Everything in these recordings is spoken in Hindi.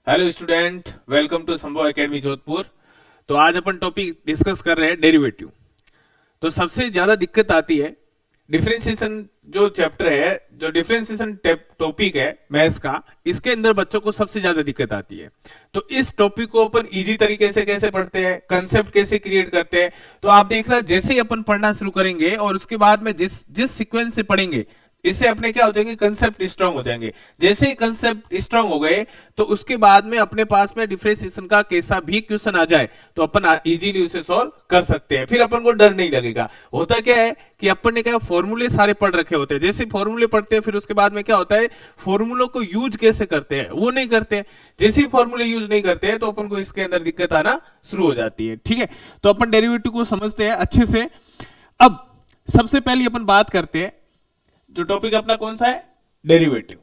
हेलो स्टूडेंट, वेलकम टू संभव एकेडमी जोधपुर। तो आज अपन टॉपिक डिस्कस कर रहे हैं डेरिवेटिव। तो सबसे ज्यादा दिक्कत आती है डिफरेंशिएशन जो चैप्टर है, जो डिफरेंशिएशन टॉपिक है मैथ्स का, इसके अंदर बच्चों को सबसे ज्यादा दिक्कत आती है। तो इस टॉपिक को अपन इजी तरीके से कैसे पढ़ते हैं, कंसेप्ट कैसे क्रिएट करते हैं, तो आप देखना जैसे ही अपन पढ़ना शुरू करेंगे और उसके बाद में जिस जिस सीक्वेंस से पढ़ेंगे, इससे अपने क्या हो जाएंगे, कंसेप्ट स्ट्रांग हो जाएंगे। जैसे ही कंसेप्ट स्ट्रांग हो गए तो उसके बाद में अपने पास में डिफरेंशिएशन का कैसा भी क्वेश्चन आ जाए तो अपन इजीली उसे सॉल्व कर सकते हैं। फिर अपन को डर नहीं लगेगा। होता क्या है कि अपन ने क्या फॉर्मूले सारे पढ़ रखे होते हैं, जैसे फॉर्मूले पढ़ते हैं फिर उसके बाद में क्या होता है, फॉर्मूलों को यूज कैसे करते हैं वो नहीं करते। जैसे ही फॉर्मूले यूज नहीं करते हैं तो अपन को इसके अंदर दिक्कत आना शुरू हो जाती है। ठीक है, तो अपन डेरिवेटिव को समझते हैं अच्छे से। अब सबसे पहले अपन बात करते हैं, जो टॉपिक अपना कौन सा है, डेरिवेटिव।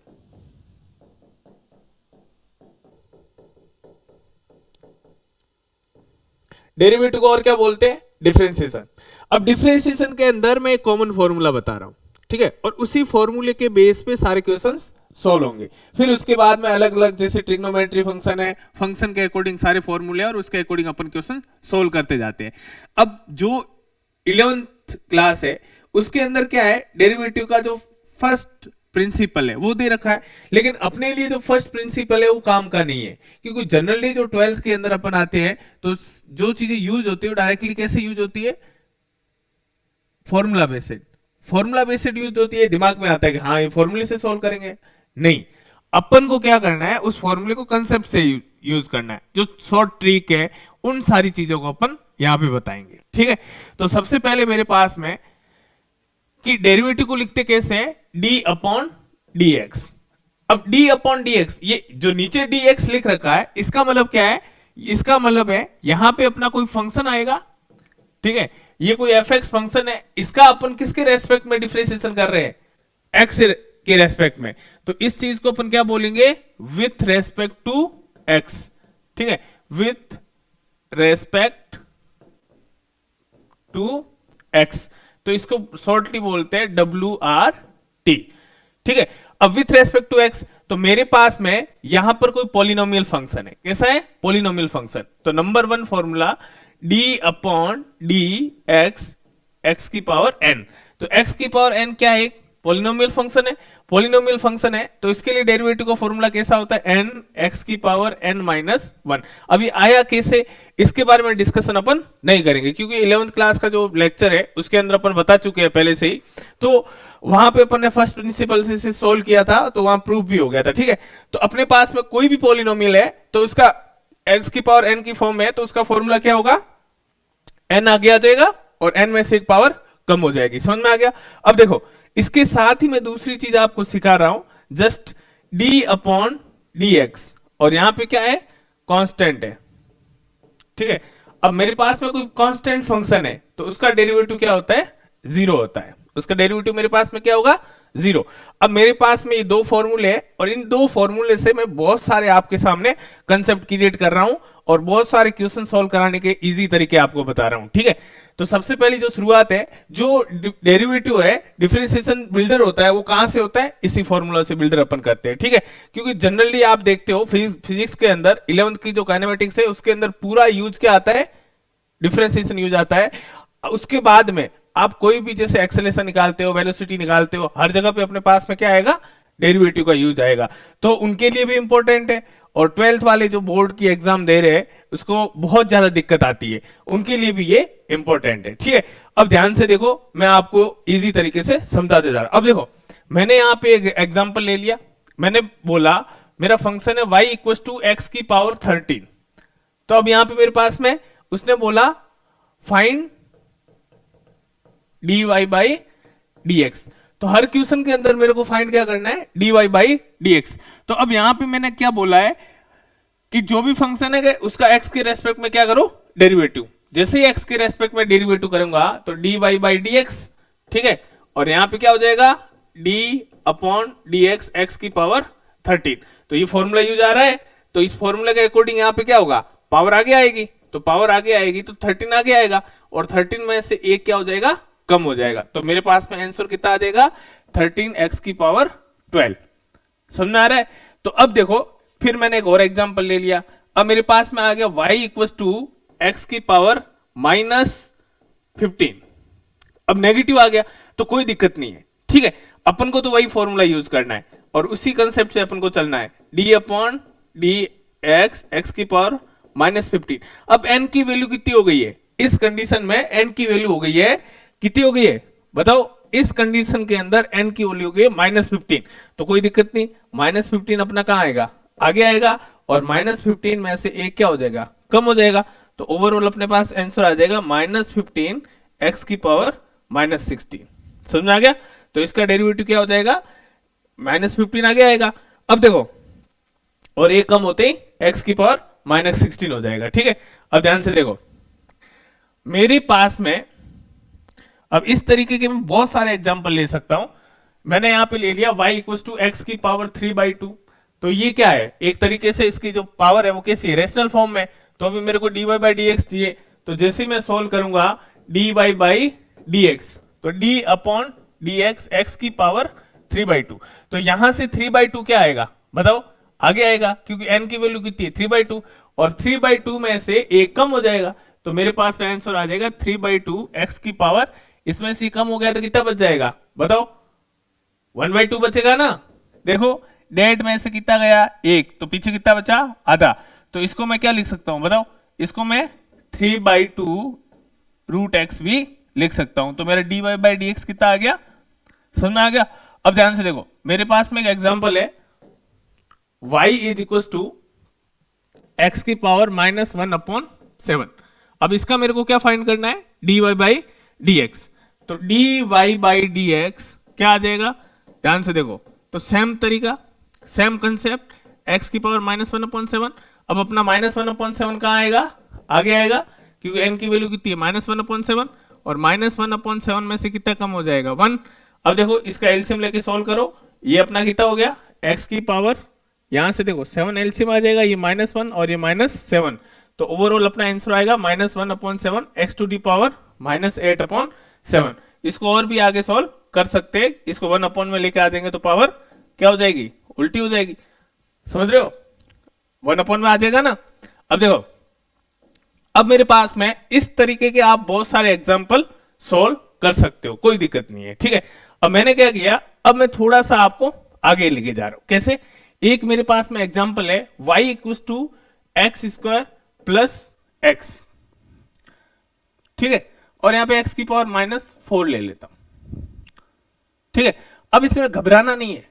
डेरिवेटिव को और क्या बोलते हैं, डिफरेंशिएशन। अब डिफरेंशिएशन के अंदर मैं एक कॉमन फॉर्मूला बता रहा हूं, ठीक है, और उसी फॉर्मूले के बेस पे सारे क्वेश्चंस सॉल्व होंगे। फिर उसके बाद में अलग अलग जैसे ट्रिग्नोमेट्री फंक्शन है, फंक्शन के अकॉर्डिंग सारे फॉर्मूले और उसके अकॉर्डिंग अपन क्वेश्चन सॉल्व करते जाते हैं। अब जो 11th क्लास है उसके अंदर क्या है, डेरिवेटिव का जो फर्स्ट प्रिंसिपल है वो दे रखा है, लेकिन अपने लिए जो फर्स्ट प्रिंसिपल है वो काम का नहीं है, क्योंकि जनरली जो 12th के अंदर अपन आते हैं तो जो चीजें यूज होती है वो डायरेक्टली कैसे यूज होती है, formula based. Formula based use होती है, दिमाग में आता है कि हाँ ये फॉर्मूले से सॉल्व करेंगे। नहीं, अपन को क्या करना है, उस फॉर्मूले को कंसेप्ट से यूज करना है। जो शॉर्ट ट्रिक है उन सारी चीजों को अपन यहां पे बताएंगे। ठीक है, तो सबसे पहले मेरे पास में कि डेरिवेटिव को लिखते कैसे हैं, डी अपॉन डी एक्स। अब डी अपॉन डी एक्स, ये जो नीचे डी एक्स लिख रखा है इसका मतलब क्या है, इसका मतलब है यहां पे अपना कोई फंक्शन आएगा, ठीक है, ये कोई एफ एक्स फंक्शन है, इसका अपन किसके रेस्पेक्ट में डिफरेंशिएशन कर रहे हैं, एक्स के रेस्पेक्ट में। तो इस चीज को अपन क्या बोलेंगे, विथ रेस्पेक्ट टू एक्स। ठीक है, विथ रेस्पेक्ट टू एक्स, तो इसको शॉर्टली बोलते हैं WRT। ठीक है, अब विथ रेस्पेक्ट टू एक्स, तो मेरे पास में यहां पर कोई पॉलिनोमियल फंक्शन है। कैसा है, पॉलिनोमियल फंक्शन। तो number 1 formula d upon d x, x की पावर n। तो x की पावर n क्या है, पॉलिनोमियल फंक्शन है। पॉलिनोमियल फंक्शन है तो इसके लिए डेरिवेटिव का फॉर्मूला कैसा होता है, n x की पावर n माइनस 1। अभी आया कैसे, इसके बारे में डिस्कशन अपन नहीं करेंगे, क्योंकि 11th क्लास का जो लेक्चर है उसके अंदर अपन बता चुके हैं पहले से ही। तो वहां पे अपन ने फर्स्ट प्रिंसिपल से सोल्व किया था, तो वहां प्रूफ भी हो गया था। ठीक है, तो अपने पास में कोई भी पॉलिनोमियल है तो उसका x की पावर n की फॉर्म में है, तो उसका फॉर्मूला क्या होगा, n आगे आ जाएगा और n में से एक पावर कम हो जाएगी। समझ में आ गया। अब देखो, इसके साथ ही मैं दूसरी चीज आपको सिखा रहा हूं, just d upon d x, और यहां पे क्या है, कांस्टेंट है। ठीक है, अब मेरे पास में कोई कांस्टेंट फंक्शन है तो उसका डेरिवेटिव क्या होता है, जीरो होता है। उसका डेरिवेटिव मेरे पास में क्या होगा, जीरो। अब मेरे पास में ये दो फॉर्मूले हैं और इन दो फॉर्मूले से मैं बहुत सारे आपके सामने कंसेप्ट क्रिएट कर रहा हूं और बहुत सारे क्वेश्चन सॉल्व कराने के इजी तरीके आपको बता रहा हूं। ठीक है, तो सबसे पहली जो शुरुआत है, जो डेरिवेटिव है, डिफरेंशिएशन बिल्डर होता है, वो कहां से होता है, इसी फॉर्मूला से बिल्डर अपन करते हैं। ठीक है, क्योंकि जनरली आप देखते हो फिजिक्स के अंदर 11th की जो काइनेमेटिक्स है उसके अंदर पूरा यूज क्या आता है, डिफरेंशिएशन यूज आता है। उसके बाद में आप कोई भी जैसे एक्सेलरेशन निकालते हो, वेलोसिटी निकालते हो, हर जगह पे अपने पास में क्या आएगा, डेरिवेटिव का यूज आएगा। तो उनके लिए भी इंपॉर्टेंट है, और 12th वाले जो बोर्ड की एग्जाम दे रहे हैं उसको बहुत ज्यादा दिक्कत आती है, उनके लिए भी ये इंपॉर्टेंट है। ठीक है, अब ध्यान से देखो, मैं आपको इजी तरीके से समझाते जा रहा हूं। अब देखो, मैंने यहां पे एक एग्जांपल ले लिया, मैंने बोला मेरा फंक्शन है y इक्वल टू एक्स की पावर 13। तो अब यहां पे मेरे पास में उसने बोला फाइंड dy बाई dx, तो हर क्वेश्चन के अंदर मेरे को फाइंड क्या करना है, dy बाई dx। तो अब यहां पे मैंने क्या बोला है कि जो भी फंक्शन है उसका x के रेस्पेक्ट में क्या करो, डेरिवेटिव। जैसे ही x के रेस्पेक्ट में डेरिवेटिव करूंगा तो dy बाई dx। ठीक है, और यहां पे क्या हो जाएगा, d अपॉन dx x की पावर 13। तो ये फॉर्मूला यूज आ रहा है, तो इस फॉर्मूला के अकॉर्डिंग यहां पे क्या होगा, पावर आगे आएगी, तो पावर आगे आएगी तो 13 आगे आएगा, और 13 में से एक क्या हो जाएगा, कम हो जाएगा। तो मेरे पास में आंसर कितना आ जाएगा, 13x की पावर 12। समझ में आ रहा है। तो अब देखो, फिर मैंने एक और एग्जांपल ले लिया, अब मेरे पास में आ गया y इक्वल टू एक्स की पावर -15। अब नेगेटिव आ गया तो कोई दिक्कत नहीं है, ठीक है, अपन को तो वही फॉर्मूला यूज करना है और उसी कंसेप्ट से अपन को चलना है, d अपॉन डी एक्स की पावर -15। अब n की वैल्यू कितनी हो गई है इस कंडीशन में? n की वैल्यू हो गई है, कितनी हो गई है बताओ? इस कंडीशन के अंदर n की वैल्यू हो गई है -15, तो कोई दिक्कत नहीं, -15 अपना कहां आएगा? आगे आएगा, और -15 में से एक क्या हो जाएगा? कम हो जाएगा, तो ओवरऑल अपने पास आंसर आ जाएगा -15 x की पावर -16। समझ में आ गया? तो इसका डेरिवेटिव क्या हो जाएगा? -15 आगे आएगा। अब देखो, और एक कम होते ही x की पावर -16 हो जाएगा, ठीक है। अब ध्यान से देखो, मेरे पास में अब इस तरीके के मैं बहुत सारे एग्जांपल ले सकता हूं। मैंने यहां पे ले लिया y इक्वल टू एक्स की पावर 3/2, तो ये क्या है? एक तरीके से इसकी जो पावर है वो कैसी है? रेशनल फॉर्म में। तो अभी मेरे को dy बाई डी एक्स चाहिए, तो जैसे मैं सोल्व करूंगा dy बाई डी एक्स, तो d अपॉन डी एक्स की पावर 3/2, तो यहां से 3/2 क्या आएगा बताओ? आगे आएगा, क्योंकि n की वैल्यू कितनी है? 3/2, और 3/2 में से एक कम हो जाएगा, तो मेरे पास में आंसर आ जाएगा 3/2 x की पावर, इसमें से कम हो गया तो कितना बच जाएगा बताओ? 1/2 बचेगा ना। देखो डेट में से कितना गया? 1, तो पीछे कितना बचा? आधा। तो इसको मैं क्या लिख सकता हूं बताओ? इसको मैं 3/2 रूट एक्स भी लिख सकता हूं, तो मेरा dy बाई डी एक्स कितना आ गया? समझ में आ गया? अब ध्यान से देखो, मेरे पास में एक एग्जांपल है, y is equal to x की पावर -1/7। अब इसका मेरे को क्या फाइंड करना है? dy बाई डी एक्स, तो dy बाई डी एक्स क्या आ जाएगा? ध्यान से देखो, तो सेम तरीका, सेम कंसेप्ट, x की पावर -1/7। अब अपना -1/7 कहां आएगा? आगे आएगा, क्योंकि n की वैल्यू कितनी है? -1/7, और -1/7 में से कितना कम हो जाएगा? 1। अब देखो इसका एलसीएम लेके सॉल्व करो, ये अपना कितना हो गया? x की पावर, यहां से देखो 7 एलसीएम आ जाएगा, ये -1 और ये -7, तो ओवरऑल अपना आंसर आएगा -1/7 x टू दी पावर -8/7। इसको और भी आगे सॉल्व कर सकते हैं, इसको 1 में लेके आ जाएंगे तो पावर क्या हो जाएगी? उल्टी हो जाएगी। समझ रहे हो? 1 में आ जाएगा ना। अब देखो, अब मेरे पास में इस तरीके के आप बहुत सारे एग्जांपल सॉल्व कर सकते हो, कोई दिक्कत नहीं है, ठीक है। अब मैंने क्या किया, अब मैं थोड़ा सा आपको आगे लेके जा रहा हूं। कैसे? एक मेरे पास में एग्जांपल है, y equal to x square plus x, ठीक है, और यहां पे x की पावर -4 ले लेता हूं, ठीक है। अब इसमें घबराना नहीं है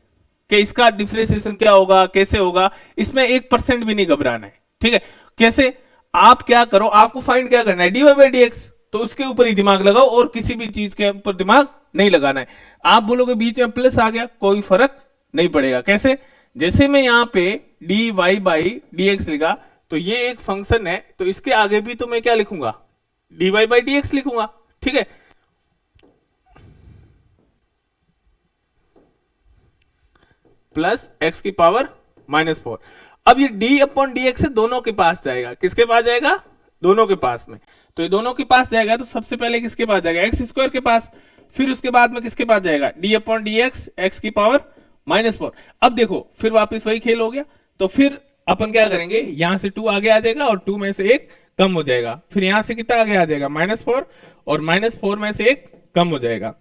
कि इसका डिफरेंशिएशन क्या होगा, कैसे होगा, इसमें 1% भी नहीं घबराना है, ठीक है। कैसे? आप क्या करो, आपको फाइंड क्या करना है? dy बाई डी एक्स, तो उसके ऊपर ही दिमाग लगाओ और किसी भी चीज के ऊपर दिमाग नहीं लगाना है। आप बोलोगे बीच में प्लस आ गया, कोई फर्क नहीं पड़ेगा। कैसे? जैसे मैं यहां पे dy बाई डी एक्स लिखा, तो ये एक फंक्शन है, तो इसके आगे भी तो मैं क्या लिखूंगा? dy बाई डी एक्स लिखूंगा, ठीक है। प्लस एक्स की पावर -4। अब ये d अपॉन डी एक्स दोनों के पास जाएगा, किसके पास जाएगा? दोनों के पास में। तो ये दोनों के पास जाएगा, तो सबसे पहले किसके पास जाएगा? एक्स स्क्वायर के पास, फिर उसके बाद में किसके पास जाएगा? d अपॉन डी एक्स की पावर -4। अब देखो फिर वापस वही खेल हो गया, तो फिर अपन क्या करेंगे, यहां से 2 आगे आ जाएगा और 2 में से 1 कम हो जाएगा, फिर यहां से कितना आगे आ जाएगा? -4, और -4 में से 1 कम हो जाएगा,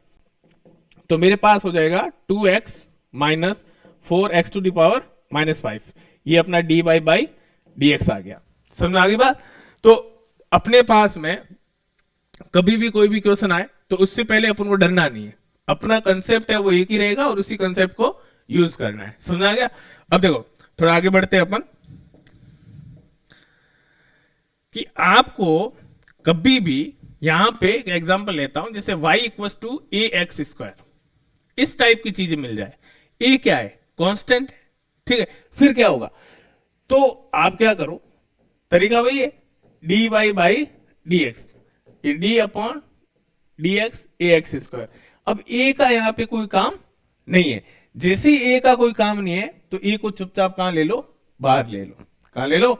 तो मेरे पास हो जाएगा 2x minus 4x to the power -5। ये अपना dy बाई डी एक्स आ गया। समझ आ गई बात? तो अपने पास में कभी भी कोई भी क्वेश्चन आए तो उससे पहले अपन को डरना नहीं है, अपना कंसेप्ट है वो एक ही रहेगा और उसी कंसेप्ट को यूज करना है। समझ आ गया? अब देखो थोड़ा आगे बढ़ते हैं अपन, कि आपको कभी भी यहां पे एक एग्जांपल लेता हूं, जैसे y equal to a x square, इस टाइप की चीजें मिल जाए। a क्या है? कांस्टेंट है, ठीक है। फिर क्या होगा? तो आप क्या करो, तरीका वही है, dy बाई डी एक्स, ये d अपॉन डी एक्स ए एक्स स्क्वायर। अब a का यहां पे कोई काम नहीं है, जैसे a का कोई काम नहीं है तो a को चुपचाप कहां ले लो? बाहर ले लो। कहां ले लो?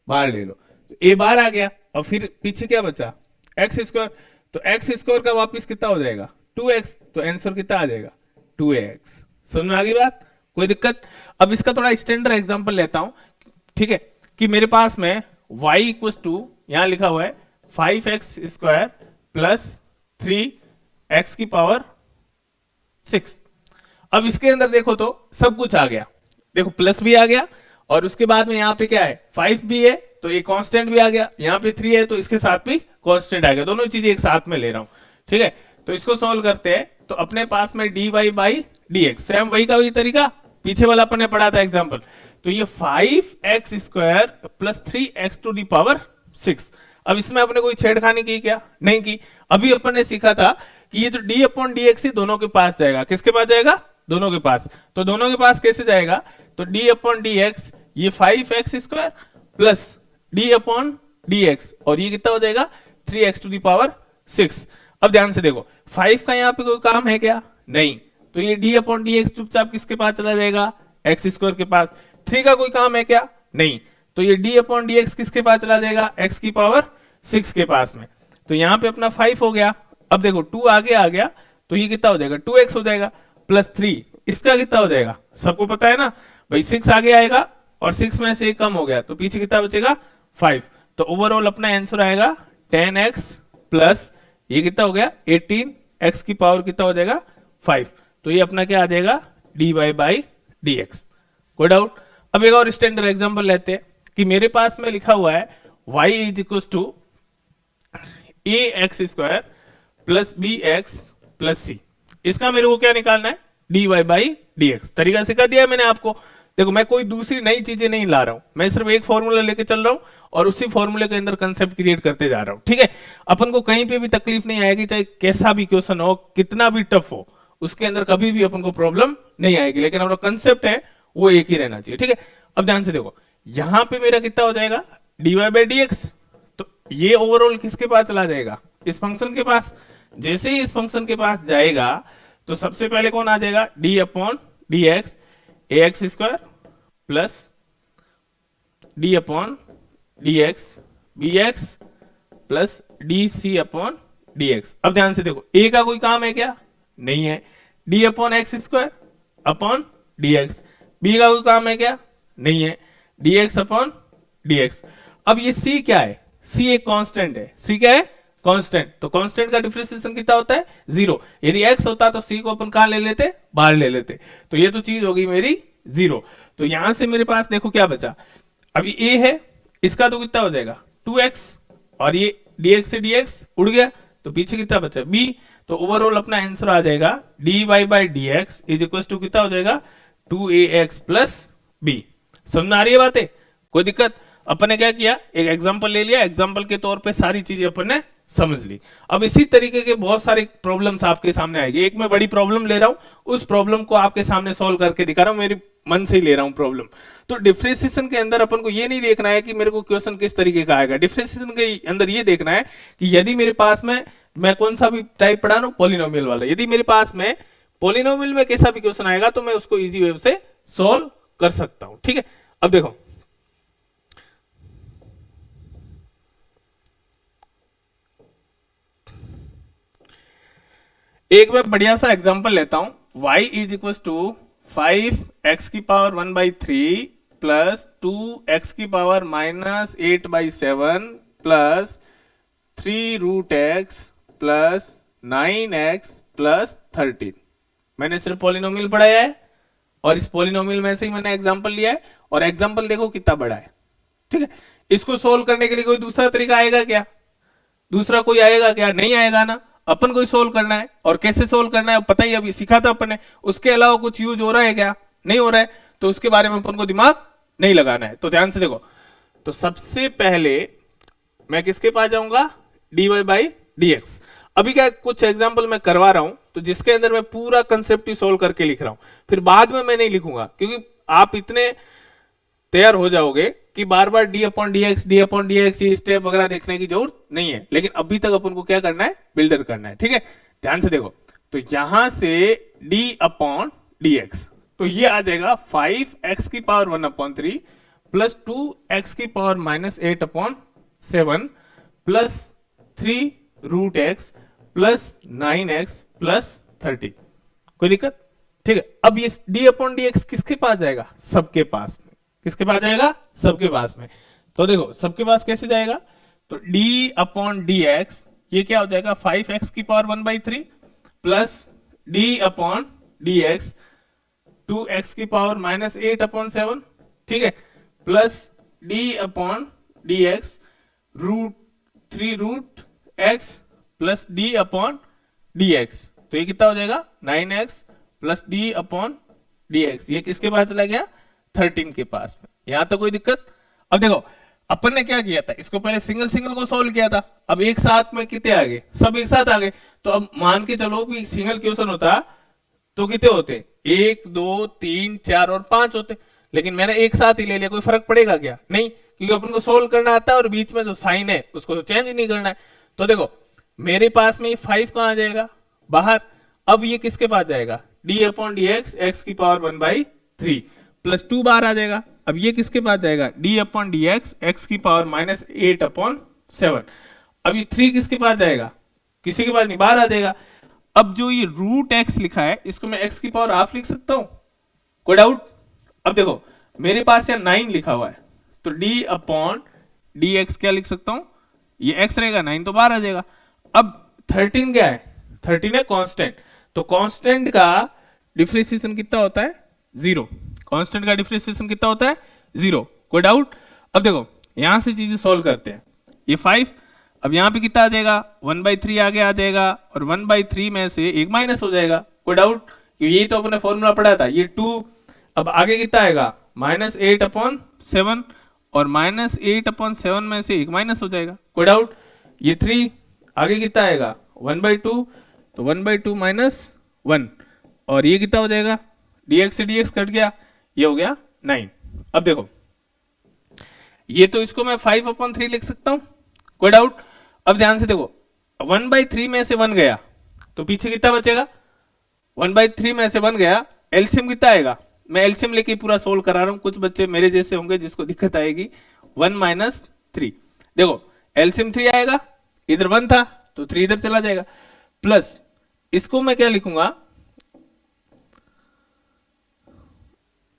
बाहर ले लो। तो a बाहर आ गया, और फिर पीछे क्या बचा? एक्स स्क्वायर, तो एक्स स्क्वायर का वापिस कितना हो जाएगा? 2x, तो आंसर कितना आ जाएगा? 2ax। समझ में आ गई बात? कोई दिक्कत? अब इसका थोड़ा स्टैंडर्ड एग्जांपल लेता हूं, ठीक है, कि मेरे पास में y इक्वल टू यहां लिखा हुआ है 5x² प्लस 3x की पावर 6। अब इसके अंदर देखो तो सब कुछ आ गया, देखो प्लस भी आ गया और उसके बाद में यहाँ पे क्या है 5 भी है तो ये कांस्टेंट भी आ गया, यहाँ पे 3 है तो इसके साथ भी कांस्टेंट आ गया, दोनों चीजें एक साथ में ले रहा हूं। ठीक है, तो इसको सॉल्व करते हैं तो अपने पास में dy बाई dx, सेम वही का वही तरीका पीछे वाला अपन ने पढ़ा था एग्जांपल। तो ये 5x² plus 3x to the power 6। अब इसमें अपने कोई छेड़खानी की क्या? नहीं की। अभी अपन ने सीखा था कि ये जो d अपॉन dx ही दोनों के पास जाएगा, किसके पास जाएगा? दोनों के पास। तो दोनों के पास कैसे जाएगा? तो d अपॉन dx ये 5x² plus d upon dx और ये कितना हो जाएगा 3x टू दी पावर 6। अब ध्यान से देखो 5 का यहाँ पे कोई काम है क्या? नहीं, तो ये d अपॉन dx चुपचाप किसके पास चला जाएगा? x² के पास। 3 का कोई काम है क्या? नहीं, तो ये d अपॉन dx किसके पास चला जाएगा? x की पावर 6 के पास में। तो यहाँ पे अपना 5 हो गया। अब देखो 2 आगे आ गया तो ये कितना हो जाएगा? 2x हो जाएगा प्लस 3, इसका कितना हो जाएगा? सबको पता है ना भाई, 6 आगे आएगा और 6 में से 1 कम हो गया तो पीछे कितना बचेगा? 5। तो ओवरऑल अपना आंसर आएगा 10x प्लस ये कितना हो गया 18x की पावर कितना हो जाएगा 5। तो ये अपना क्या आ जाएगा dy बाई dx। कोई डाउट? अब एक और स्टैंडर्ड एग्जांपल लेते हैं कि मेरे पास में लिखा हुआ है y is equal to ax² plus bx plus c। इसका मेरे को क्या निकालना है? dy by dx। तरीका सिखा दिया मैंने आपको। देखो मैं कोई दूसरी नई चीजें नहीं ला रहा हूं, मैं सिर्फ एक फॉर्मूला लेके चल रहा हूं और उसी फॉर्मूले के अंदर कंसेप्ट क्रिएट करते जा रहा हूं। ठीक है, अपन को कहीं पे भी तकलीफ नहीं आएगी, चाहे कैसा भी क्वेश्चन हो, कितना भी टफ हो, उसके अंदर कभी भी अपन को प्रॉब्लम नहीं आएगी, लेकिन अपना कंसेप्ट है वो एक ही रहना चाहिए। ठीक है, अब ध्यान से देखो यहां पे मेरा कितना हो जाएगा dy बाई dx। तो ये ओवरऑल किसके पास चला जाएगा? इस फंक्शन के पास। जैसे ही इस फंक्शन के पास जाएगा तो सबसे पहले कौन आ जाएगा? d upon dx ax² plus d upon dx bx plus dc upon dx। अब ध्यान से देखो a का कोई काम है क्या? नहीं है। d upon x² upon dx। b का कोई काम है क्या? नहीं है। dx upon dx। अब ये c क्या है? c एक कांस्टेंट है। c क्या है? कांस्टेंट। तो कांस्टेंट का डिफरेंशिएशन कितना होता है? 0। यदि x होता तो c को अपन कहां ले लेते? बाहर ले लेते। तो ये तो चीज होगी मेरी 0। तो यहां से मेरे पास देखो क्या बचा, अभी a है, इसका तो कितना हो जाएगा 2x और ये dx से dx उड़ गया तो पीछे कितना बचा b। तो ओवरऑल अपना आंसर आ जाएगा dy by dx is equal to कितना हो जाएगा 2ax प्लस b। समझ आ रही है बातें? कोई दिक्कत? अपन ने क्या किया, एक एग्जांपल ले लिया, एग्जांपल के तौर पे सारी चीजें अपन ने समझ ली। अब इसी तरीके के बहुत सारे प्रॉब्लम्स आपके सामने आएंगे। एक मैं बड़ी प्रॉब्लम ले रहा हूं, उस प्रॉब्लम को आपके सामने सॉल्व करके दिखा रहा हूं, मेरे मन से ही ले रहा हूं प्रॉब्लम। तो डिफरेंशिएशन के अंदर अपन को ये नहीं देखना है कि मेरे को क्वेश्चन किस तरीके का आएगा। डिफरेंशिएशन के अंदर ये देखना है कि यदि मेरे पास में मैं कौन सा भी टाइप पढ़ा रहा हूं पॉलिनोमियल वाला, यदि मेरे पास में पॉलिनोमियल में कैसा भी क्वेश्चन आएगा तो मैं उसको इजी वे से सॉल्व कर सकता हूं। ठीक है, अब देखो एक मैं बढ़िया सा एग्जांपल लेता हूं। y is equal to 5x की पावर 1/3 प्लस 2x की power minus 8/7 plus 3√x plus 9x plus 13। मैंने सिर्फ पॉलिनोमियल पढ़ाया है और इस पॉलिनोमियल में से ही मैंने एग्जांपल लिया है और एग्जांपल देखो कितना बड़ा है। ठीक है, इसको सोल्व करने के लिए कोई दूसरा तरीका आएगा क्या? दूसरा कोई आएगा क्या? नहीं आएगा ना। अपन को ही सोल्व करना है और कैसे सोल्व करना है पता ही अभी सीखा था अपन ने। उसके अलावा कुछ यूज हो रहा है क्या? नहीं हो रहा है, तो उसके बारे में अपन को दिमाग नहीं लगाना है। तो ध्यान से देखो, तो सबसे पहले मैं किसके पास जाऊंगा? dy by dx। अभी क्या कुछ एग्जांपल मैं करवा रहा हूं तो जिसके अंदर मैं पूरा कंसेप्ट ही सोल्व करके लिख रहा हूं, फिर बाद में मैं नहीं लिखूंगा क्योंकि आप इतने तैयार हो जाओगे कि बार बार d अपॉन dx ये स्टेप वगैरह देखने की जरूरत नहीं है। लेकिन अभी तक अपन को क्या करना है? बिल्डर करना है। ठीक है, ध्यान से देखो, तो यहां से d अपॉन dx तो ये आ जाएगा 5x की पावर 1/3 प्लस 2x की power minus 8/7 plus 3√x plus 9x plus 30। कोई दिक्कत? ठीक है, अब ये d अपॉन dx किसके पास जाएगा? सबके पास में। किसके पास जाएगा? सबके पास में। तो देखो सबके पास कैसे जाएगा, तो d अपॉन डी एक्स, ये क्या हो जाएगा 5x की power 1/3 plus d upon d x 2x की पावर -8/7, ठीक है, plus d upon d x √3 plus d upon d x, तो ये कितना हो जाएगा 9x plus d upon d x. ये किसके पास चला गया? 13 के पास में। यहां तो कोई दिक्कत? अब देखो अपन ने क्या किया था, इसको पहले सिंगल सिंगल को सॉल्व किया था, अब एक साथ में कितने आ गए? सब एक साथ आ गए। तो अब मान के चलो कि सिंगल क्वेश्चन होता तो कितने होते? 1 2 3 4 और 5 होते, लेकिन मैंने एक साथ ही ले लिया, कोई फर्क पड़ेगा क्या? नहीं, क्योंकि अपन को सोल्व करना आता है और बीच में जो साइन है उसको तो चेंज नहीं करना है। तो देखो मेरे पास में 5 कहां आ जाएगा? बाहर। अब ये किसके पास जाएगा? d upon d x x की पावर 1/3 प्लस 2 बाहर आ जाएगा। अब ये किसके पास जाएगा? d upon d x x की पावर -8/7। अब ये 3 किसके पास जाएगा? किसी के पास नहीं, बाहर आ जाएगा। अब जो ये √x लिखा है इसको मैं x की पावर हाफ लिख सकता हूं, कोई डाउट? अब देखो मेरे पास यहाँ 9 लिखा हुआ है, तो d अपॉन डी एक्स क्या लिख सकता हूं? ये x रहेगा, 9 तो बाहर आ जाएगा। अब 13 क्या है? 13 है कांस्टेंट, तो कांस्टेंट का डिफरेंशिएशन कितना होता है? 0। कांस्टेंट का डिफरेंशिएशन कितना होता है? 0। कोई डाउट? अब देखो यहां से चीजें सॉल्व करते हैं। ये 5, अब यहां पे कितना आ जाएगा? 1/3 आगे आ जाएगा और 1/3 में से एक माइनस हो जाएगा। कोई डाउट? क्योंकि यही तो अपने फॉर्मूला पढ़ा था, ये 2। अब आगे कितना आएगा? -8/7 और -8/7 में से एक माइनस हो जाएगा। कोई डाउट? ये 3 आगे कितना आएगा? 1/2, तो 1/2 - 1 और ये कितना हो जाएगा? dx से dx कट गया, ये हो गया 9। अब देखो ये तो इसको मैं 5/3 लिख सकता हूं, कोई डाउट? अब ध्यान से देखो 1/3 में से 1 गया तो पीछे कितना बचेगा? 1/3 में से 1 गया, एलसीएम कितना आएगा? मैं एलसीएम लेके पूरा सोल्व करा रहा हूं, कुछ बच्चे मेरे जैसे होंगे जिसको दिक्कत आएगी। 1 - 3, देखो एलसीएम 3 आएगा, इधर 1 था तो 3 इधर चला जाएगा, प्लस इसको मैं क्या लिखूंगा?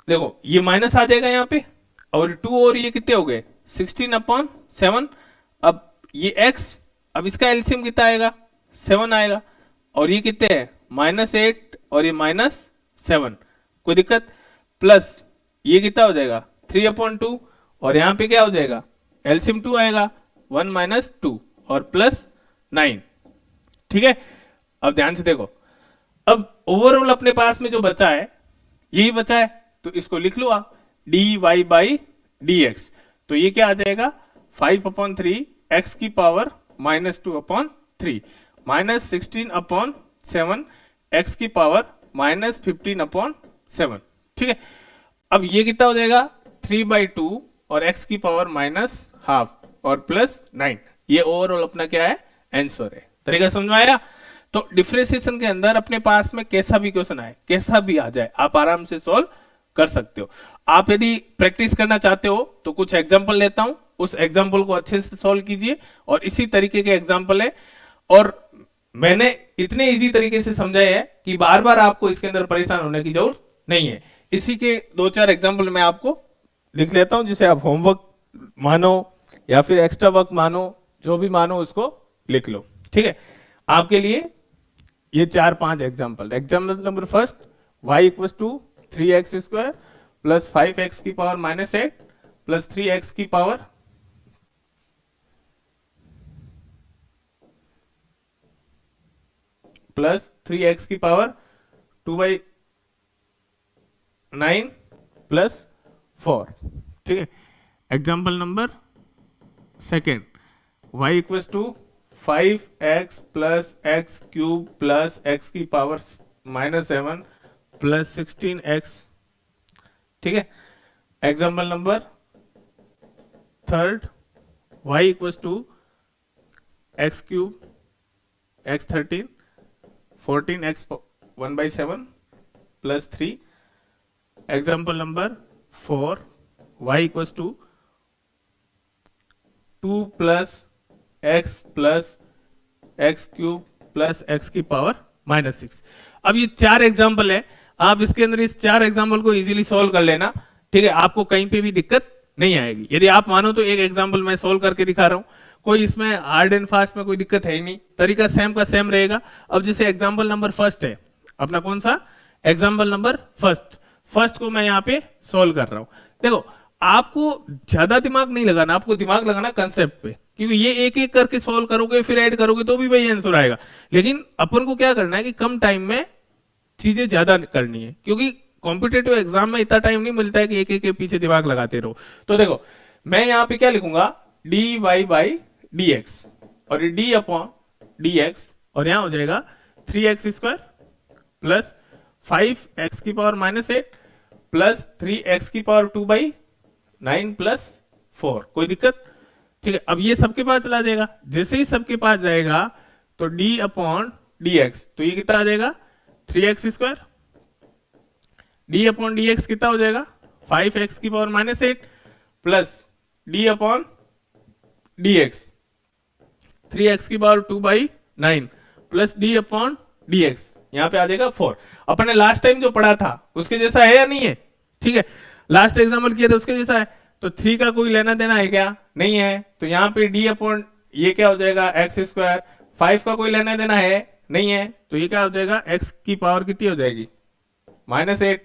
देखो ये माइनस आ जाएगा यहाँ पे, और 2 और ये कितने हो गए? 16/7। अब ये x, अब इसका एलसीएम कितना आएगा? 7 आएगा, और ये कितने है? -8 और ये -7, कोई दिक्कत? प्लस ये कितना हो जाएगा? 3/2 और यहाँ पे क्या हो जाएगा? एलसीएम 2 आएगा, 1 - 2 और प्लस 9, ठीक है। अब ध्यान से देखो, अब ओवरऑल अपने पास में जो बचा है यही बचा है, तो इसको लिख लो आप dy/dx, तो ये क्या आ जाएगा? 5/3 x की पावर -2/3 -16/7 x की पावर -15/7, ठीक है। अब ये कितना हो जाएगा? 3/2 और x की पावर -12 और प्लस 9। ये ओवरऑल अपना क्या है? आंसर है। तरीका समझ में आया? तो डिफरेंशिएशन के अंदर अपने पास में कैसा भी क्वेश्चन आए, कैसा भी आ जाए, आप आराम से सॉल्व कर सकते हो। आप यदि प्रैक्टिस करना चाहते हो तो कुछ एग्जांपल लेता हूं, उस एग्जांपल को अच्छे से सॉल्व कीजिए, और इसी तरीके के एग्जांपल है, और मैंने इतने इजी तरीके से समझाया है कि बार बार आपको इसके अंदर परेशान होने की जरूरत नहीं है। इसी के 2-4 एग्जांपल मैं आपको लिख लेता हूं, जिसे आप होमवर्क मानो या फिर एक्स्ट्रा वर्क मानो, जो भी मानो उसको लिख लो, ठीक है। आपके लिए ये 4-5 example. Example number first, y = 3x² plus 5x की पावर -8 प्लस 3x की पावर प्लस 3x की पावर 2/9 प्लस 4, ठीक है। Example number second, y = 5x plus x³ plus x की पावर -7 प्लस 16x, ठीक है। Example number third, y = x³ x13 14x 1/7 plus 3। Example number 4, y = 2 plus x plus x³ plus x की पावर -6। अब ये 4 एग्जाम्पल है, आप इसके अंदर इस 4 एग्जाम्पल को इजीली सॉल्व कर लेना। ठीक है, आपको कहीं पे भी दिक्कत नहीं आएगी। यदि आप मानो तो एक एग्जांपल मैं सोल्व करके दिखा रहा हूं, कोई इसमें हार्ड एंड फास्ट में कोई दिक्कत है ही नहीं, तरीका सेम का सेम रहेगा। अब जैसे एग्जांपल नंबर फर्स्ट है अपना, कौन सा एग्जांपल नंबर फर्स्ट को मैं यहाँ पे सोल्व कर रहा हूं। देखो, आपको ज्यादा दिमाग नहीं लगाना, आपको दिमाग लगाना कंसेप्ट पे, क्योंकि ये एक एक करके सोल्व करोगे फिर ऐड करोगे तो भी वही आंसर आएगा। लेकिन अपन को क्या करना है कि कम टाइम में चीजें ज्यादा करनी है, क्योंकि कॉम्पिटेटिव एग्जाम में इतना टाइम नहीं मिलता है कि एक एक के पीछे दिमाग लगाते रहो। तो देखो, मैं यहाँ पे क्या लिखूंगा, dy बाई dx, और ये d अपॉन dx, और यहां हो जाएगा 3x स्क्वायर प्लस 5x की पावर -8 प्लस 3x की पावर 2/9 प्लस 4। कोई दिक्कत? ठीक है, अब ये सबके पास चला जाएगा, जैसे ही सबके पास जाएगा तो d अपॉन dx, तो ये कितना आ जाएगा 3x square, d upon dx कितना हो जाएगा 5x की power -8 plus d upon dx 3x की power 2/9 plus d upon dx, यहां पे आ जाएगा 4। अपन ने लास्ट टाइम जो पढ़ा था उसके जैसा है या नहीं है? ठीक है, लास्ट एग्जाम्पल किया था उसके जैसा है। तो 3 का कोई लेना देना है क्या? नहीं है। तो यहाँ पे d अपॉन ये क्या हो जाएगा x स्क्वायर, 5 का कोई लेना देना है? नहीं है। तो ये क्या हो जाएगा, x की पावर कितनी हो जाएगी -8,